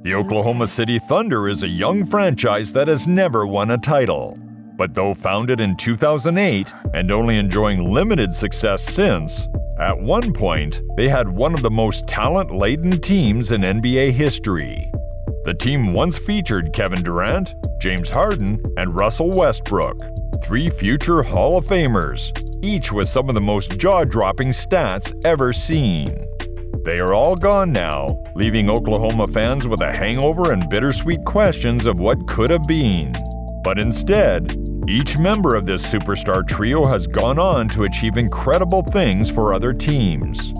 The Oklahoma City Thunder is a young franchise that has never won a title. But though founded in 2008 and only enjoying limited success since, at one point they had one of the most talent-laden teams in NBA history. The team once featured Kevin Durant, James Harden, and Russel Westbrook, three future Hall of Famers, each with some of the most jaw-dropping stats ever seen. They are all gone now, leaving Oklahoma fans with a hangover and bittersweet questions of what could have been. But instead, each member of this superstar trio has gone on to achieve incredible things for other teams.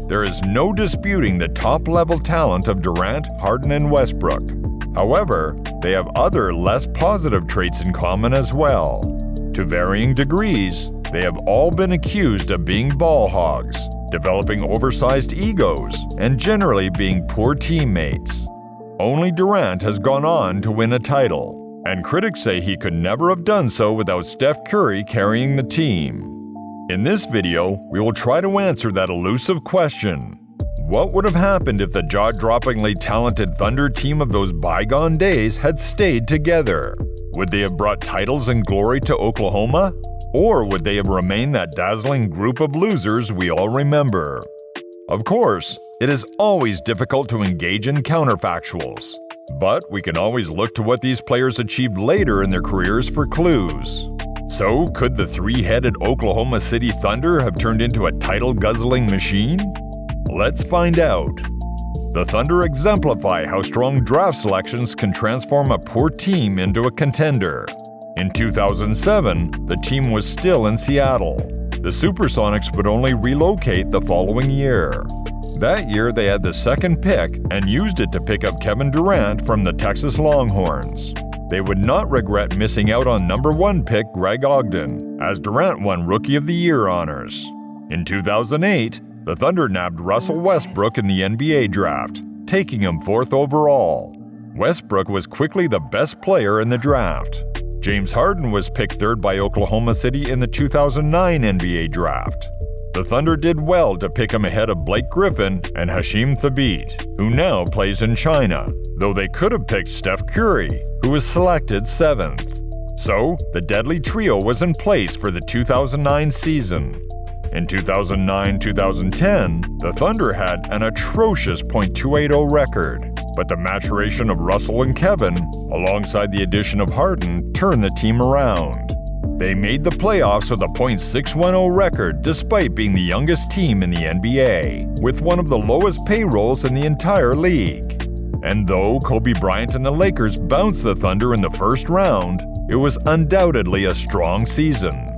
There is no disputing the top-level talent of Durant, Harden, and Westbrook. However, they have other less positive traits in common as well. To varying degrees, they have all been accused of being ball hogs, developing oversized egos, and generally being poor teammates. Only Durant has gone on to win a title, and critics say he could never have done so without Steph Curry carrying the team. In this video, we will try to answer that elusive question. What would have happened if the jaw-droppingly talented Thunder team of those bygone days had stayed together? Would they have brought titles and glory to Oklahoma? Or would they have remained that dazzling group of losers we all remember? Of course, it is always difficult to engage in counterfactuals, but we can always look to what these players achieved later in their careers for clues. So, could the three-headed Oklahoma City Thunder have turned into a title-guzzling machine? Let's find out. The Thunder exemplify how strong draft selections can transform a poor team into a contender. In 2007, the team was still in Seattle. The Supersonics would only relocate the following year. That year, they had the second pick and used it to pick up Kevin Durant from the Texas Longhorns. They would not regret missing out on number 1 pick Greg Ogden, as Durant won Rookie of the Year honors. In 2008, the Thunder nabbed Russel Westbrook in the NBA draft, taking him 4th overall. Westbrook was quickly the best player in the draft. James Harden was picked 3rd by Oklahoma City in the 2009 NBA draft. The Thunder did well to pick him ahead of Blake Griffin and Hasheem Thabeet, who now plays in China, though they could have picked Steph Curry, who was selected 7th. So, the deadly trio was in place for the 2009 season. In 2009-2010, the Thunder had an atrocious .280 record, but the maturation of Russell and Kevin, alongside the addition of Harden, turned the team around. They made the playoffs with a .610 record despite being the youngest team in the NBA, with one of the lowest payrolls in the entire league. And though Kobe Bryant and the Lakers bounced the Thunder in the first round, it was undoubtedly a strong season.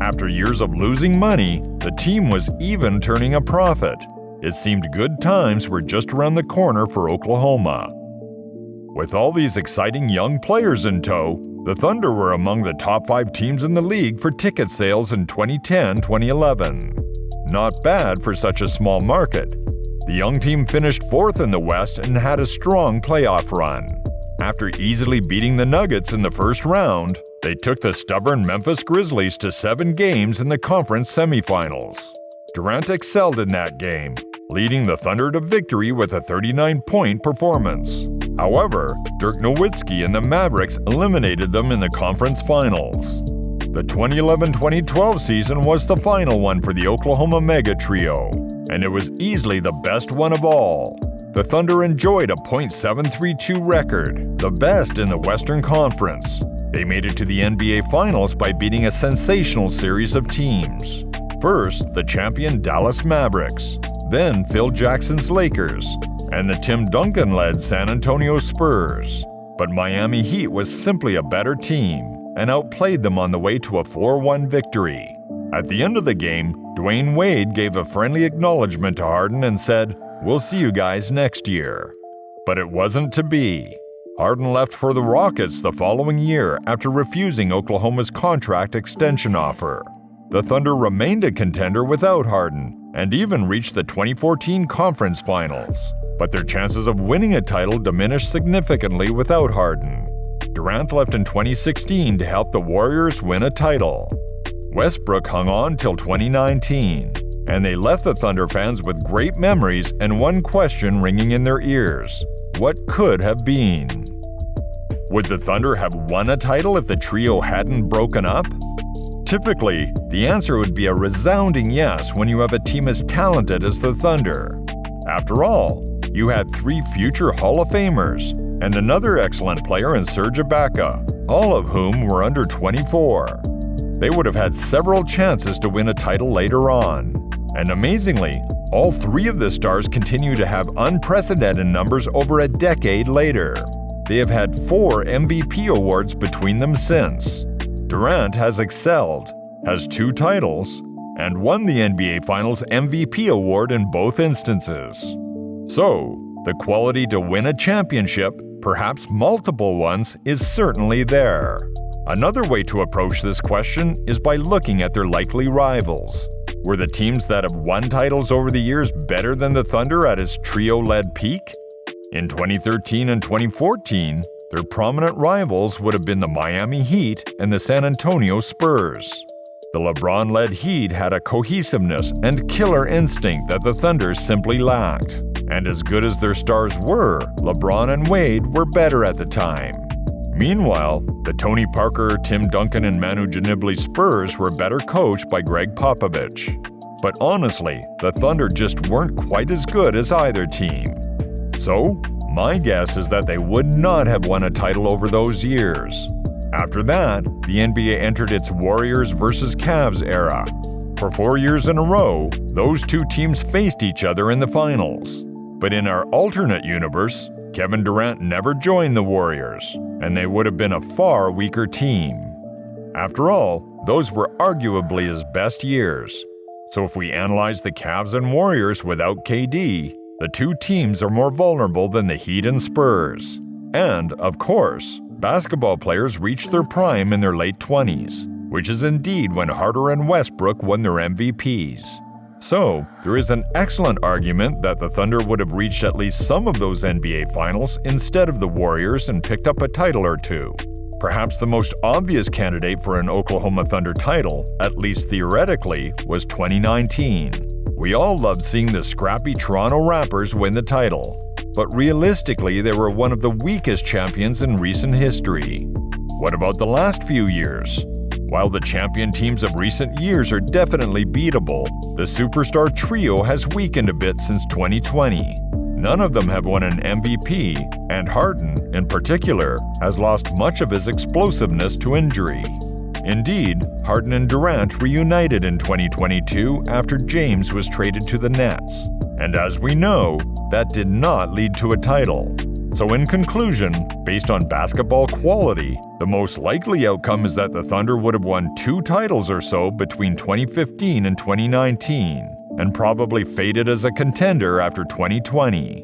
After years of losing money, the team was even turning a profit. It seemed good times were just around the corner for Oklahoma. With all these exciting young players in tow, the Thunder were among the top 5 teams in the league for ticket sales in 2010-2011. Not bad for such a small market. The young team finished 4th in the West and had a strong playoff run. After easily beating the Nuggets in the first round, they took the stubborn Memphis Grizzlies to 7 games in the conference semifinals. Durant excelled in that game, leading the Thunder to victory with a 39-point performance. However, Dirk Nowitzki and the Mavericks eliminated them in the conference finals. The 2011-2012 season was the final one for the Oklahoma Mega Trio, and it was easily the best one of all. The Thunder enjoyed a .732 record, the best in the Western Conference. They made it to the NBA Finals by beating a sensational series of teams. First, the champion Dallas Mavericks, then Phil Jackson's Lakers, and the Tim Duncan-led San Antonio Spurs. But Miami Heat was simply a better team and outplayed them on the way to a 4-1 victory. At the end of the game, Dwayne Wade gave a friendly acknowledgement to Harden and said, "We'll see you guys next year." But it wasn't to be. Harden left for the Rockets the following year after refusing Oklahoma's contract extension offer. The Thunder remained a contender without Harden and even reached the 2014 conference finals, but their chances of winning a title diminished significantly without Harden. Durant left in 2016 to help the Warriors win a title. Westbrook hung on till 2019, and they left the Thunder fans with great memories and one question ringing in their ears: what could have been. Would the Thunder have won a title if the trio hadn't broken up? Typically, the answer would be a resounding yes when you have a team as talented as the Thunder. After all, you had 3 future Hall of Famers and another excellent player in Serge Ibaka, all of whom were under 24. They would have had several chances to win a title later on. And amazingly, all 3 of the stars continue to have unprecedented numbers over a decade later. They have had 4 MVP awards between them since. Durant has excelled, has 2 titles, and won the NBA Finals MVP award in both instances. So, the quality to win a championship, perhaps multiple ones, is certainly there. Another way to approach this question is by looking at their likely rivals. Were the teams that have won titles over the years better than the Thunder at its trio-led peak? In 2013 and 2014, their prominent rivals would have been the Miami Heat and the San Antonio Spurs. The LeBron-led Heat had a cohesiveness and killer instinct that the Thunder simply lacked. And as good as their stars were, LeBron and Wade were better at the time. Meanwhile, the Tony Parker, Tim Duncan, and Manu Ginobili Spurs were better coached by Greg Popovich. But honestly, the Thunder just weren't quite as good as either team. So, my guess is that they would not have won a title over those years. After that, the NBA entered its Warriors versus Cavs era. For 4 years in a row, those 2 teams faced each other in the finals. But in our alternate universe, Kevin Durant never joined the Warriors, and they would have been a far weaker team. After all, those were arguably his best years. So if we analyze the Cavs and Warriors without KD, the 2 teams are more vulnerable than the Heat and Spurs. And, of course, basketball players reach their prime in their late 20s, which is indeed when Harden and Westbrook won their MVPs. So, there is an excellent argument that the Thunder would have reached at least some of those NBA Finals instead of the Warriors and picked up a title or 2. Perhaps the most obvious candidate for an Oklahoma Thunder title, at least theoretically, was 2019. We all loved seeing the scrappy Toronto Raptors win the title, but realistically they were one of the weakest champions in recent history. What about the last few years? While the champion teams of recent years are definitely beatable, the superstar trio has weakened a bit since 2020. None of them have won an MVP, and Harden, in particular, has lost much of his explosiveness to injury. Indeed, Harden and Durant reunited in 2022 after James was traded to the Nets. And as we know, that did not lead to a title. So in conclusion, based on basketball quality, the most likely outcome is that the Thunder would have won 2 titles or so between 2015 and 2019, and probably faded as a contender after 2020.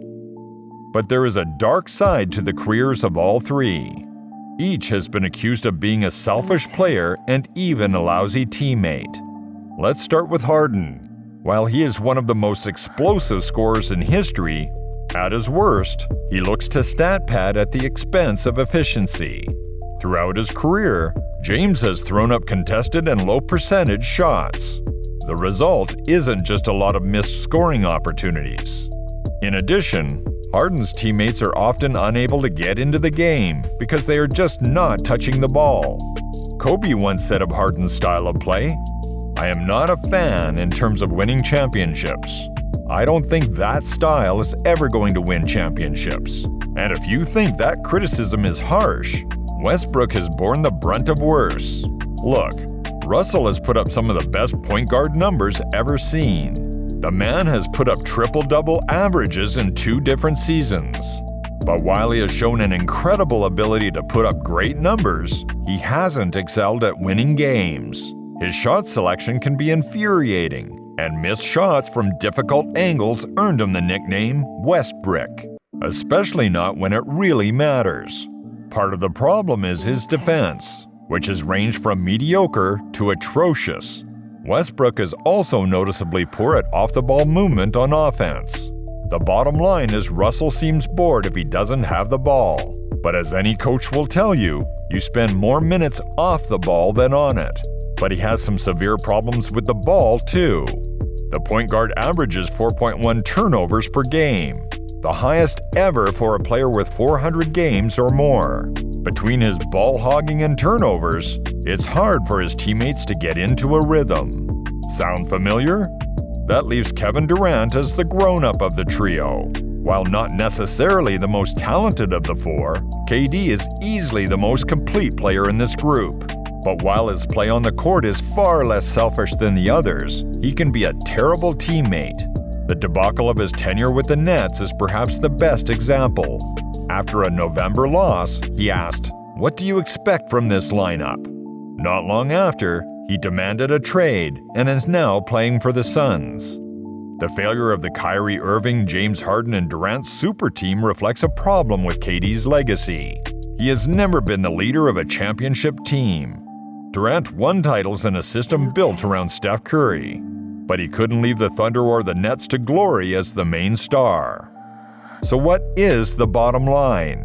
But there is a dark side to the careers of all 3. Each has been accused of being a selfish player and even a lousy teammate. Let's start with Harden. While he is one of the most explosive scorers in history, at his worst, he looks to stat pad at the expense of efficiency. Throughout his career, James has thrown up contested and low-percentage shots. The result isn't just a lot of missed scoring opportunities. In addition, Harden's teammates are often unable to get into the game because they are just not touching the ball. Kobe once said of Harden's style of play, "I am not a fan in terms of winning championships. I don't think that style is ever going to win championships." And if you think that criticism is harsh, Westbrook has borne the brunt of worse. Look, Russell has put up some of the best point guard numbers ever seen. The man has put up triple-double averages in 2 different seasons. But while he has shown an incredible ability to put up great numbers, he hasn't excelled at winning games. His shot selection can be infuriating, and missed shots from difficult angles earned him the nickname Westbrick, especially not when it really matters. Part of the problem is his defense, which has ranged from mediocre to atrocious. Westbrook is also noticeably poor at off-the-ball movement on offense. The bottom line is Russell seems bored if he doesn't have the ball. But as any coach will tell you, you spend more minutes off the ball than on it. But he has some severe problems with the ball too. The point guard averages 4.1 turnovers per game, the highest ever for a player with 400 games or more. Between his ball hogging and turnovers, it's hard for his teammates to get into a rhythm. Sound familiar? That leaves Kevin Durant as the grown-up of the trio. While not necessarily the most talented of the four, KD is easily the most complete player in this group. But while his play on the court is far less selfish than the others, he can be a terrible teammate. The debacle of his tenure with the Nets is perhaps the best example. After a November loss, he asked, "What do you expect from this lineup?" Not long after, he demanded a trade and is now playing for the Suns. The failure of the Kyrie Irving, James Harden, and Durant super team reflects a problem with KD's legacy. He has never been the leader of a championship team. Durant won titles in a system built around Steph Curry, but he couldn't leave the Thunder or the Nets to glory as the main star. So what is the bottom line?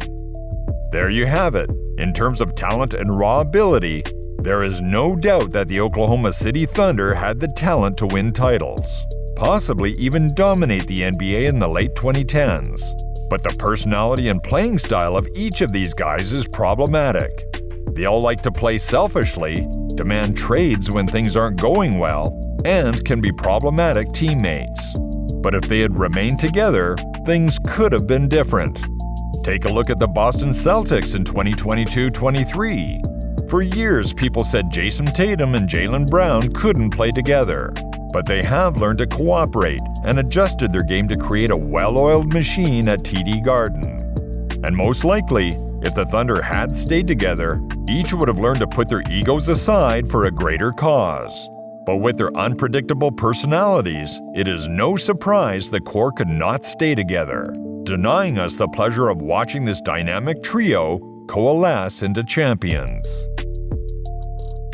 There you have it. In terms of talent and raw ability, there is no doubt that the Oklahoma City Thunder had the talent to win titles, possibly even dominate the NBA in the late 2010s. But the personality and playing style of each of these guys is problematic. They all like to play selfishly, demand trades when things aren't going well, and can be problematic teammates. But if they had remained together, things could have been different. Take a look at the Boston Celtics in 2022-23. For years, people said Jason Tatum and Jaylen Brown couldn't play together, but they have learned to cooperate and adjusted their game to create a well-oiled machine at TD Garden. And most likely, if the Thunder had stayed together, each would have learned to put their egos aside for a greater cause. But with their unpredictable personalities, it is no surprise the core could not stay together, denying us the pleasure of watching this dynamic trio coalesce into champions.